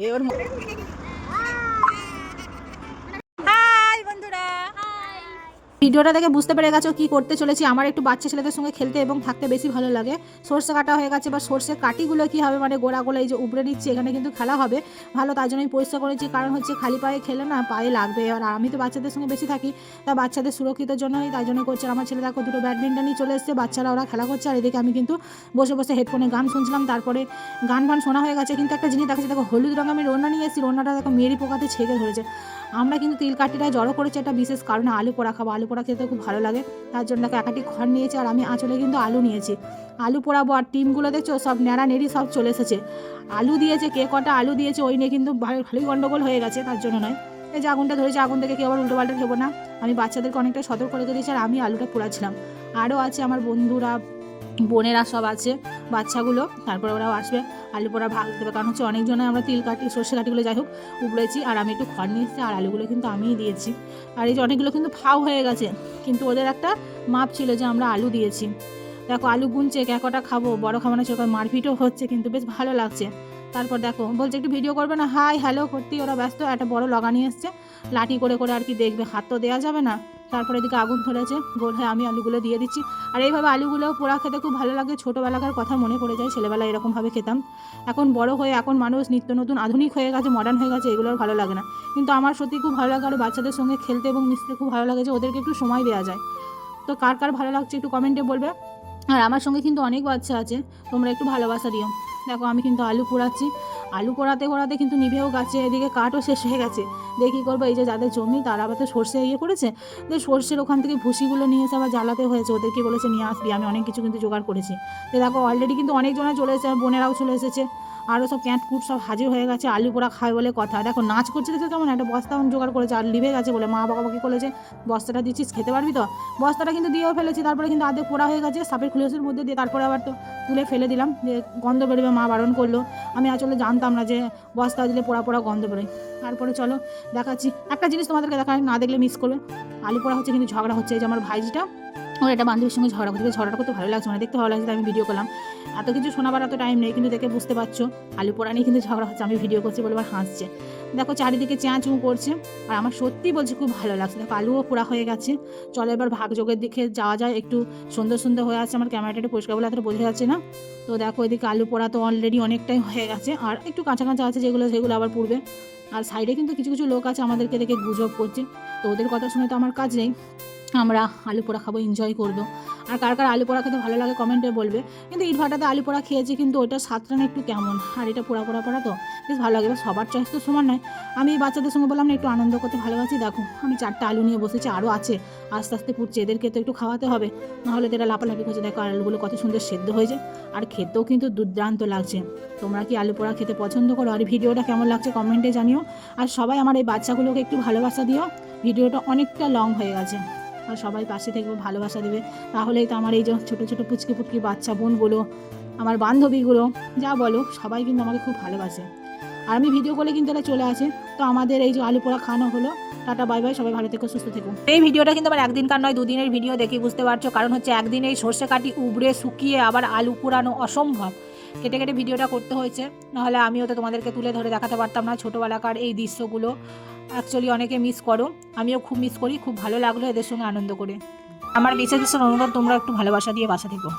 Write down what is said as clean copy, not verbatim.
ওর high বন্ধুরা, ভিডিওটা দেখে বুঝতে পেরে গেছো কি করতে চলেছি। আমার একটু বাচ্চা ছেলেদের সঙ্গে খেলতে এবং থাকতে বেশি ভালো লাগে। সর্ষে কাটা হয়ে গেছে, বা সর্ষের কাটিগুলো কি হবে মানে গোড়াগুলো এই যে উপড়ে নিচ্ছি, এখানে কিন্তু খেলা হবে ভালো, তার জন্যই পরিষ্কার করেছি। কারণ হচ্ছে খালি পায়ে খেলে না পায়ে লাগবে, আর আমি তো বাচ্চাদের সঙ্গে বেশি থাকি, তা বাচ্চাদের সুরক্ষিতের জন্যই তাই জন্য করছে। আমার ছেলে দেখো দুটো ব্যাডমিন্টনই চলে এসছে, বাচ্চারা ওরা খেলা করছে, আর এদিকে আমি কিন্তু বসে বসে হেডফোনে গান শুনছিলাম। তারপরে গান ফান শোনা হয়ে গেছে, কিন্তু একটা জিনিস দেখাচ্ছি দেখো, হলুদ রঙ আমি রোনা নিয়ে এসেছি, রোনাটা দেখো মেরি পোকাতে ছেঁকে ধরেছে। আমরা কিন্তু তিল কাঠিটা জড়ো করেছি একটা বিশেষ কারণে, আলু পোড়া খাবো, আলু পোড়া খেতে খুব ভালো লাগে, তার জন্য দেখো একাটি খড় নিয়েছি, আর আমি আঁচলে কিন্তু আলু নিয়েছি, আলু পোড়াবো। আর টিমগুলো দেখছো সব নেড়া নেড়ি সব চলে এসেছে, আলু দিয়েছে, কে কটা আলু দিয়েছে ওই নিয়ে কিন্তু ভালোই গন্ডগোল হয়ে গেছে, তার জন্য নয়। এই যে আগুনটা ধরেছে, আগুন থেকে কেউ আবার উল্টো পাল্টা খেবো না, আমি বাচ্চাদেরকে অনেকটা সতর্ক করে দিয়েছি, আর আমি আলুটা পোড়াচ্ছিলাম। আরও আছে আমার বন্ধুরা, বোনেরা সব আছে, বাচ্চাগুলো, তারপরে ওরাও আসবে, আলু পোড়া ভাগ দেবে, কারণ হচ্ছে অনেকজনে আমরা তিল কাটি সর্ষে কাটিগুলো যাই হোক উপড়েছি, আর আমি একটু খড় নিয়ে এসেছি, আর আলুগুলো কিন্তু আমিই দিয়েছি। আর এই যে অনেকগুলো কিন্তু ফাও হয়ে গেছে, কিন্তু ওদের একটা মাপ ছিল যে আমরা আলু দিয়েছি। দেখো আলু গুনছে, কে কটা খাবো, বড় খাবো না সেরকম, মারপিটও হচ্ছে, কিন্তু বেশ ভালো লাগছে। তারপর দেখো বলছে একটু ভিডিও করবে না, হাই হ্যালো করতেই ওরা ব্যস্ত, একটা বড় লগা নিয়ে এসছে, লাঠি করে করে আর কি দেখবে, হাত তো দেওয়া যাবে না। তারপরে এদিকে আগুন ধরেছে, গোল হয়ে আমি আলুগুলো দিয়ে দিচ্ছি। আর এইভাবে আলুগুলো পোড়া খেতে খুব ভালো লাগে, ছোটোবেলাকার কথা মনে পড়ে যায়, ছেলেবেলা এরকমভাবে খেতাম। এখন বড় হয়ে এখন মানুষ নিত্য নতুন আধুনিক হয়ে গেছে, মডার্ন হয়ে গেছে, এগুলো আর ভালো লাগে না, কিন্তু আমার সত্যি খুব ভালো লাগে, আর বাচ্চাদের সঙ্গে খেলতে এবং মিশতে খুব ভালো লাগে যে ওদেরকে একটু সময় দেওয়া যায়। তো কার কার ভালো লাগছে একটু কমেন্টে বলবে। আর আমার সঙ্গে কিন্তু অনেক বাচ্চা আছে, তোমরা একটু ভালোবাসা দিও। দেখো আমি কিন্তু আলু পোড়াচ্ছি, আলু পোড়াতে পোড়াতে কিন্তু নিভেও গেছে, এদিকে কাঠও শেষ হয়ে গেছে। দেখি করবো, এই যে যাদের জমি তারা আবার তো সর্ষে করেছে, যে সর্ষের ওখান থেকে ভুসিগুলো নিয়ে এসে আবার জ্বালাতে হয়েছে, ওদেরকে বলেছে নিয়ে আসবি, আমি অনেক কিছু কিন্তু জোগাড় করেছি। তো দেখো অলরেডি কিন্তু অনেকজনে চলে এসেছে, বোনেরাও চলে এসেছে, আরও সব ক্যাঁটকুট সব হাজির হয়ে গেছে, আলু পোড়া খায় বলে কথা। দেখো নাচ করছে, দেখো কেমন একটা বস্তা জোগাড় করেছে, আর লিভে গেছে বলে মা বাবা কি করেছে, বস্তাটা দিচ্ছিস খেতে পারবি তো, বস্তাটা কিন্তু দিয়েও ফেলেছি, তারপরে কিন্তু আধে পোড়া হয়ে গেছে সাপের খুলসের মধ্যে দিয়ে, তারপরে আবার তো তুলে ফেলে দিলাম, যে গন্ধ বেরোবে, মা বারণ করলো, আমি আসলে জানতাম না যে বস্তা দিলে পোড়া পোড়া গন্ধ বেরোয়। তারপরে চলো দেখাচ্ছি একটা জিনিস তোমাদেরকে, দেখায় না দেখলে মিস করবে। আলু পোড়া হচ্ছে কিন্তু ঝগড়া হচ্ছে, এই যে আমার ভাইজিটা ওর একটা বান্ধবীর সঙ্গে ঝগড়া করছে, ঝগড়াটা করতে ভালো লাগছে, মানে দেখতে ভালো লাগছে, আমি ভিডিও করলাম। এত কিছু শোনাবার এত টাইম নেই, কিন্তু দেখে বুঝতে পারছো আলু পোড়া নিয়ে কিন্তু ঝগড়া হচ্ছে, আমি ভিডিও করছি বলে আবার হাসছে। দেখো চারিদিকে চেঁচু করছে, আর আমার সত্যি বলছি খুব ভালো লাগছে। দেখো আলুও পোড়া হয়ে গেছে, চলো এবার ভাগযোগের দিকে যাওয়া যায়, একটু সুন্দর সুন্দর হয়ে আছে, আমার ক্যামেরাটা একটু পরিষ্কার বলে এতটা বোঝা যাচ্ছে না। তো দেখো এদিকে আলু পোড়া তো অলরেডি অনেকটাই হয়ে গেছে, আর একটু কাঁচা কাঁচা আছে যেগুলো সেগুলো আবার পুড়বে। আর সাইডে কিন্তু কিছু কিছু লোক আছে আমাদেরকে দেখে গুজব করছে, তো ওদের কথা শুনে তো আমার কাজ নেই, আমরা আলু পোড়া খাবো, এনজয় করবো। আর কার কার আলু পোড়া খেতে ভালো লাগে কমেন্টে বলবে। কিন্তু ইটভাটাতে আলু পোড়া খেয়েছি, কিন্তু ওইটার স্বাদটা না একটু কেমন, আর এটা পোড়া পোড়া পোড়া তো বেশ ভালো লাগে, এবার সবার চয়েস তো সমান নয়। আমি বাচ্চাদের সঙ্গে বললাম না একটু আনন্দ করতে ভালোবাসি, দেখো আমি 4টা আলু নিয়ে বসেছি, আরও আছে, আস্তে আস্তে পুড়ছে, এদেরকে তো একটু খাওয়াতে হবে, নাহলে এরা লাপালাপি করছে। দেখো আলুগুলো কত সুন্দর সেদ্ধ হয়েছে, আর খেতেও কিন্তু দুর্দান্ত লাগছে। তোমরা কি আলু পোড়া খেতে পছন্দ করো? আর ভিডিওটা কেমন লাগছে কমেন্টে জানিও, আর সবাই আমার এই বাচ্চাগুলোকে একটু ভালোবাসা দিও, ভিডিওটা অনেকটা লং হয়ে গেছে, আর সবাই পাশে থেকে ভালোবাসা দেবে, তাহলেই তো আমার এই যে ছোটো ছোটো পুচকি পুচকি বাচ্চা বোনগুলো, আমার বান্ধবীগুলো যা বলো সবাই কিন্তু আমাকে খুব ভালোবাসে, আর আমি ভিডিও করলে কিন্তু এরা চলে আসে। তো আমাদের এই যে আলু পোড়া খাওয়ানো হলো, টাটা বাই বাই, সবাই ভালো থেকো সুস্থ থেকো। এই ভিডিওটা কিন্তু আবার একদিনকার নয়, 2 দিনের ভিডিও, দেখি বুঝতে পারছো, কারণ হচ্ছে একদিন এই সর্ষে কাটি উবড়ে শুকিয়ে আবার আলু পোড়ানো অসম্ভব, কেটে কেটে ভিডিওটা করতে হয়েছে, নাহলে আমিও তো তোমাদেরকে তুলে ধরে দেখাতে পারতাম না ছোটোবেলাকার এই দৃশ্যগুলো। অ্যাকচুয়ালি অনেকে মিস করো, আমিও খুব মিস করি, খুব ভালো লাগলো এদের সঙ্গে আনন্দ করে। আমার বিশেষ বিশেষ অনুরোধ, তোমরা একটু ভালোবাসা দিয়ে বাসা থেকো।